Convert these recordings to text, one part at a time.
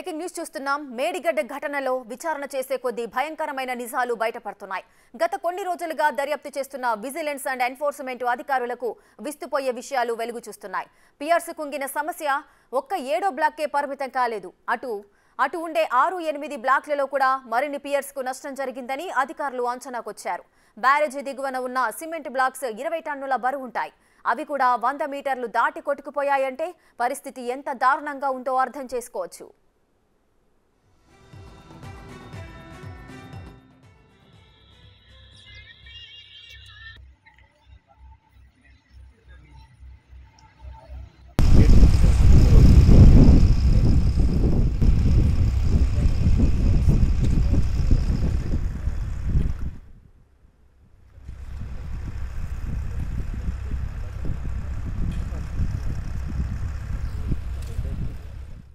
Breaking news చూస్తున్నాం. మేడిగడ్డ ఘటనలో విచారణ చేసే కొద్దీ భయంకరమైన నిజాలు బయటపడుతున్నాయి. గత కొన్ని రోజులుగా దర్యాప్తు చేస్తున్న విజిలెన్స్ అండ్ ఎన్ఫోర్స్మెంట్ అధికారులకు విస్తుపోయే విషయాలు వెలుగు చూస్తున్నాయి. పియర్స్ కుంగిన సమస్య ఒక్క 7వ బ్లాక్కే పరిమితం కాలేదు. అటు ఉండే 6-8 బ్లాక్లలో కూడా మరిన్ని పియర్స్ కు నష్టం జరిగిందని అధికారులు అంచనాకొచ్చారు. బ్యారేజీ దిగువన ఉన్న సిమెంట్ బ్లాక్స్ 20 టన్నుల బరువుంటాయి. అవి కూడా 100 మీటర్లు దాటి కొట్టుకుపోయాయంటే పరిస్థితి ఎంత దారుణంగా ఉందో అర్థం చేసుకోవచ్చు.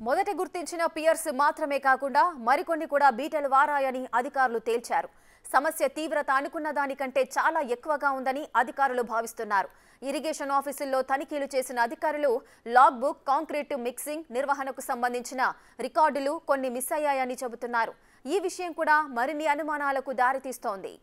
మొదట గుర్తించిన పియర్స్ మాత్రమే కాకుండా మరికొన్ని కూడా బీటలు వారాయని అధికారులు తేల్చారు. సమస్య తీవ్రత అనుకున్న దానికంటే చాలా ఎక్కువగా ఉందని అధికారులు భావిస్తున్నారు. ఇరిగేషన్ ఆఫీసుల్లో తనిఖీలు చేసిన అధికారులు లాగ్ బుక్, కాంక్రీట్ మిక్సింగ్ నిర్వహణకు సంబంధించిన రికార్డులు కొన్ని మిస్ అయ్యాయని చెబుతున్నారు. ఈ విషయం కూడా మరిన్ని అనుమానాలకు దారితీస్తోంది.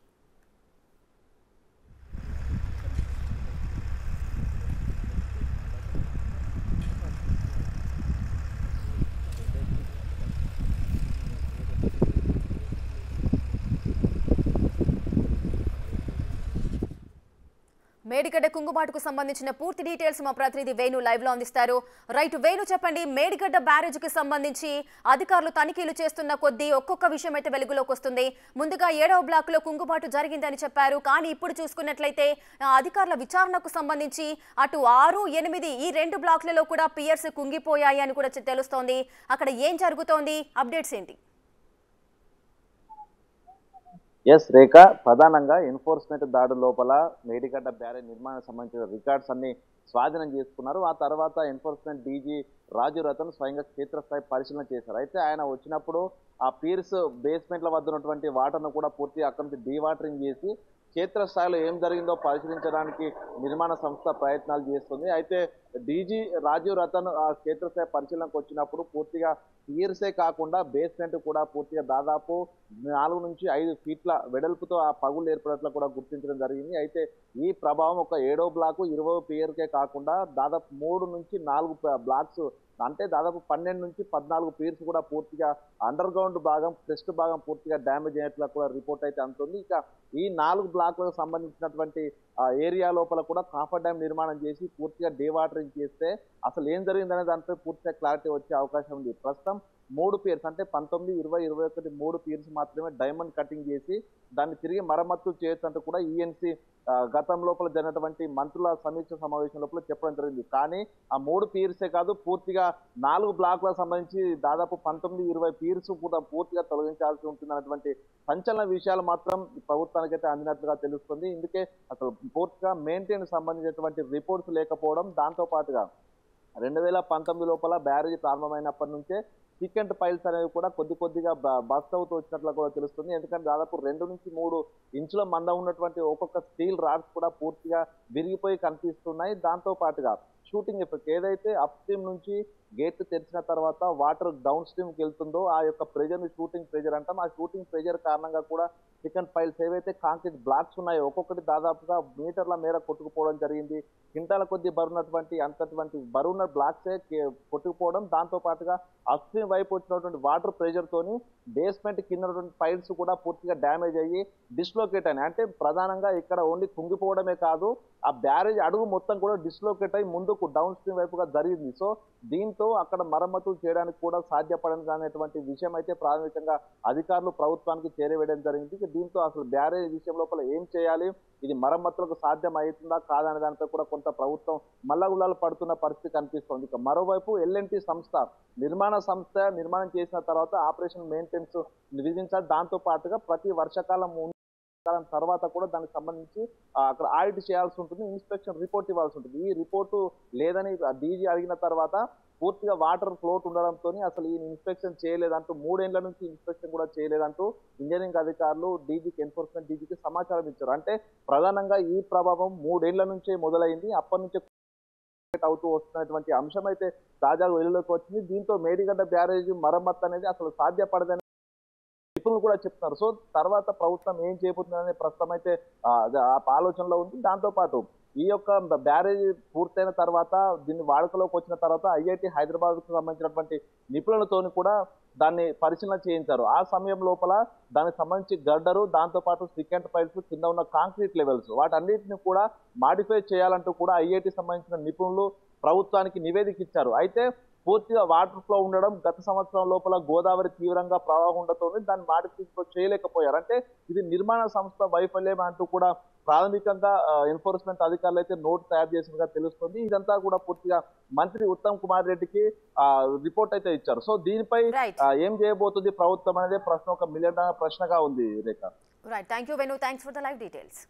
మేడిగడ్డ కుంగుబాటుకు సంబంధించిన పూర్తి డీటెయిల్స్ మా ప్రతినిధి వేణు లైవ్ లో అందిస్తారు. రైట్ వేణు, చెప్పండి. మేడిగడ్డ బ్యారేజ్కి సంబంధించి అధికారులు తనిఖీలు చేస్తున్న కొద్దీ ఒక్కొక్క విషయం అయితే వెలుగులోకి వస్తుంది. ముందుగా 7వ బ్లాక్ లో కుంగుబాటు జరిగిందని చెప్పారు. కానీ ఇప్పుడు చూసుకున్నట్లయితే అధికారుల విచారణకు సంబంధించి అటు 6-8 ఈ 2 బ్లాక్లలో కూడా పియర్స్ కుంగిపోయాయి అని కూడా తెలుస్తోంది. అక్కడ ఏం జరుగుతోంది? అప్డేట్స్ ఏంటి? ఎస్ రేఖ, ప్రధానంగా ఎన్ఫోర్స్మెంట్ దాడి లోపల మేడిగడ్డ బ్యారేజ్ నిర్మాణానికి సంబంధించిన రికార్డ్స్ అన్ని స్వాధీనం చేసుకున్నారు. ఆ తర్వాత ఎన్ఫోర్స్మెంట్ డీజీ రాజు రతన్ స్వయంగా క్షేత్రస్థాయి పరిశీలన చేశారు. అయితే ఆయన వచ్చినప్పుడు ఆ పీర్స్ బేస్మెంట్ల వద్ద ఉన్నటువంటి వాటర్ను కూడా పూర్తిగా అక్కడి నుంచి డీవాటరింగ్ చేసి క్షేత్రస్థాయిలో ఏం జరిగిందో పరిశీలించడానికి నిర్మాణ సంస్థ ప్రయత్నాలు చేస్తుంది. అయితే డీజీ రాజీవ్ రతన్ ఆ క్షేత్రస్థాయి పరిశీలనకు వచ్చినప్పుడు పూర్తిగా పియర్సే కాకుండా బేస్మెంట్ కూడా పూర్తిగా దాదాపు 4 నుంచి 5 ఫీట్ల వెడల్పుతో ఆ పగులు ఏర్పడట్లు కూడా గుర్తించడం జరిగింది. అయితే ఈ ప్రభావం ఒక 7వ బ్లాకు 20వ పియర్కే కాకుండా దాదాపు 3 నుంచి 4 బ్లాక్స్ అంటే దాదాపు 12 నుంచి 14 పీర్స్ కూడా పూర్తిగా అండర్ గ్రౌండ్ భాగం, క్రెస్ట్ భాగం పూర్తిగా డ్యామేజ్ అయినట్లు కూడా రిపోర్ట్ అయితే అందుతుంది. ఇక ఈ 4 బ్లాక్లకు సంబంధించినటువంటి ఏరియా లోపల కూడా కాఫర్ డ్యామ్ నిర్మాణం చేసి పూర్తిగా డీవాటరింగ్ చేస్తే అసలు ఏం జరిగిందనే దానిపై పూర్తిగా క్లారిటీ వచ్చే అవకాశం ఉంది. ప్రస్తుతం 3 పీర్స్ అంటే 19, 20, 21 3 పీర్స్ మాత్రమే డైమండ్ కటింగ్ చేసి దాన్ని తిరిగి మరమ్మతులు చేయొచ్చంటూ కూడా ఈఎన్సీ గతం లోపల జరిగినటువంటి మంత్రుల సమీక్ష సమావేశం లోపల చెప్పడం జరిగింది. కానీ ఆ 3 పీర్సే కాదు, పూర్తిగా 4 బ్లాక్లకు సంబంధించి దాదాపు 19, 20 పీర్స్ కూడా పూర్తిగా తొలగించాల్సి ఉంటుంది అన్నటువంటి సంచలన విషయాలు మాత్రం ప్రభుత్వానికైతే అందినట్లుగా తెలుస్తుంది. ఇందుకే అసలు పూర్తిగా మెయింటైన్ సంబంధించినటువంటి రిపోర్ట్స్ లేకపోవడం, దాంతో పాటుగా 2019 లోపల బ్యారేజ్ ప్రారంభమైనప్పటి నుంచే సీకెంట్ పైల్స్ అనేవి కూడా కొద్దిగా బస్ట్ అవుతూ వచ్చినట్లు కూడా తెలుస్తుంది. ఎందుకంటే దాదాపు 2 నుంచి 3 ఇంచుల మందం ఉన్నటువంటి ఒక్కొక్క స్టీల్ రాడ్స్ కూడా పూర్తిగా విరిగిపోయి కనిపిస్తున్నాయి. దాంతో పాటుగా షూటింగ్ ఎఫెక్ట్ ఏదైతే అప్ స్ట్రీమ్ నుంచి గేట్ తెరిచిన తర్వాత వాటర్ డౌన్ స్ట్రీమ్కి వెళ్తుందో ఆ యొక్క ప్రెజర్ని షూటింగ్ ప్రెజర్ అంటాం. ఆ షూటింగ్ ప్రెజర్ కారణంగా కూడా చికెన్ పైల్స్ ఏవైతే కాంక్రీట్ బ్లాక్స్ ఉన్నాయో ఒక్కొక్కటి దాదాపుగా మీటర్ల మేర కొట్టుకుపోవడం జరిగింది. క్వింటాల కొద్ది బరువున్నటువంటి అంతటువంటి బరువున్న బ్లాక్సే కొట్టుకుపోవడం, దాంతో పాటుగా అప్ స్ట్రీమ్ వైపు వచ్చినటువంటి వాటర్ ప్రెజర్ తోని బేస్మెంట్ కింద ఉన్నటువంటి పైల్స్ కూడా పూర్తిగా డ్యామేజ్ అయ్యి డిస్లోకేట్ అయినాయి. అంటే ప్రధానంగా ఇక్కడ ఓన్లీ కుంగిపోవడమే కాదు, ఆ బ్యారేజ్ అడుగు మొత్తం కూడా డిస్లోకేట్ అయ్యి ముందుకు డౌన్ స్ట్రీమ్ వైపుగా జరిగింది. సో దీంతో అక్కడ మరమ్మతులు చేయడానికి కూడా సాధ్యపడని అనేటువంటి విషయం అయితే ప్రాథమికంగా అధికారులు ప్రభుత్వానికి చేరవేయడం జరిగింది. దీంతో అసలు బ్యారేజ్ విషయం లోపల ఏం చేయాలి, ఇది మరమ్మతులకు సాధ్యం అవుతుందా కాదనే దానిపై కూడా కొంత ప్రభుత్వం మల్లగుల్లాలు పడుతున్న పరిస్థితి కనిపిస్తోంది. ఇక మరోవైపు ఎల్ఎన్టీ సంస్థ నిర్మాణం చేసిన తర్వాత ఆపరేషన్ మెయింటెనెన్స్ విధించాలి. దాంతో పాటుగా ప్రతి వర్షాకాలం తర్వాత కూడా దానికి సంబంధించి అక్కడ ఆడిట్ చేయాల్సి ఉంటుంది, ఇన్స్పెక్షన్ రిపోర్ట్ ఇవ్వాల్సి ఉంటుంది. ఈ రిపోర్టు లేదని డీజీ అడిగిన తర్వాత పూర్తిగా వాటర్ ఫ్లోట్ ఉండడంతో అసలు ఈ ఇన్స్పెక్షన్ చేయలేదంటూ 3 ఏళ్ల నుంచి ఇన్స్పెక్షన్ కూడా చేయలేదంటూ ఇంజనీరింగ్ అధికారులు డీజీకి ఎన్ఫోర్స్మెంట్ డీజీకి సమాచారం ఇచ్చారు. అంటే ప్రధానంగా ఈ ప్రభావం 3 ఏళ్ల నుంచే మొదలైంది. అప్పటి నుంచే ఎస్కలేట్ అవుతూ వస్తున్నటువంటి అంశం అయితే తాజాగా వెలుగులోకి వచ్చింది. దీంతో మేడిగడ్డ బ్యారేజ్ మరమ్మతు అనేది అసలు సాధ్యపడదని నిపుణులు కూడా చెప్తున్నారు. సో తర్వాత ప్రభుత్వం ఏం చేయబోతుందనే ప్రస్తుతం అయితే ఆలోచనలో ఉంది. దాంతో పాటు ఈ యొక్క బ్యారేజ్ పూర్తయిన తర్వాత దీన్ని వాడుకలోకి వచ్చిన తర్వాత ఐఐటి హైదరాబాద్ కు సంబంధించినటువంటి నిపుణులతోని కూడా దాన్ని పరిశీలన చేయించారు. ఆ సమయం లోపల దానికి సంబంధించి గడ్డరు, దాంతో పాటు సికెంట్ పైల్స్, కింద ఉన్న కాంక్రీట్ లెవెల్స్ వాటన్నిటిని కూడా మాడిఫై చేయాలంటూ కూడా ఐఐటి సంబంధించిన నిపుణులు ప్రభుత్వానికి నివేదిక ఇచ్చారు. అయితే పూర్తిగా వాటర్ ఫ్లో ఉండడం, గత సంవత్సరం లోపల గోదావరి తీవ్రంగా ప్రవాహం ఉండటంతో దాన్ని మాడిఫై చేయలేకపోయారు. అంటే ఇది నిర్మాణ సంస్థ వైఫల్యం అంటూ కూడా ప్రాథమికంగా ఎన్ఫోర్స్మెంట్ అధికారులు అయితే నోట్ తయారు చేసినట్టుగా తెలుస్తుంది. ఇదంతా కూడా పూర్తిగా మంత్రి ఉత్తమ్ కుమార్ రెడ్డికి రిపోర్ట్ అయితే ఇచ్చారు. సో దీనిపై ఏం చేయబోతుంది ప్రభుత్వం అనేది ప్రశ్న, ఒక మిలియన్ ప్రశ్నగా ఉంది Rekha. Right, thank you Venu, thanks for the live details.